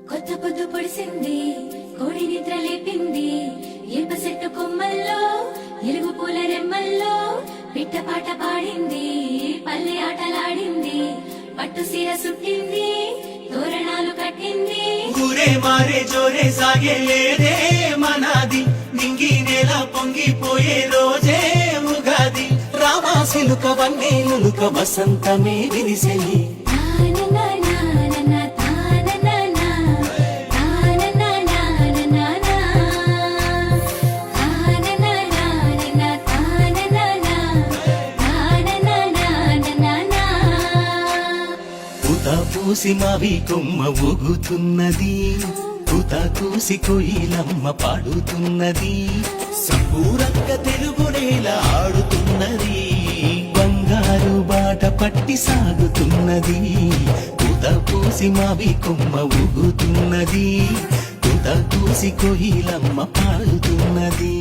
కొత్త పొద్దు పొడిసింది, కోడి నిద్ర లేపింది, ఏప చెట్టు కొమ్మల్లో ఎలుగు పూల రెమ్మల్లో పిట్ట పాట పాడింది, పల్లె ఆటలాడింది, పట్టు సీర సుట్టింది, తోరణాలు కట్టింది. ఊరే మారే జోరే సాగే లేదే మనాది, నింగి నేల పొంగిపోయే రోజే ఉగాది. రామాసిలుక వన్నేలుక వసంతమే విరిసెలి. పూసి మావి కొమ్మ ఊగుతున్నది, పూత కూసి కోయిలమ్మ పాడుతున్నది, సంపూరంగ తెలుగు నేల ఆడుతున్నది, బంగారు బాట పట్టి సాగుతున్నది. పూత పూసి మావి కొమ్మ ఊగుతున్నది, పూత కూసి కోయిలమ్మ పాడుతున్నది.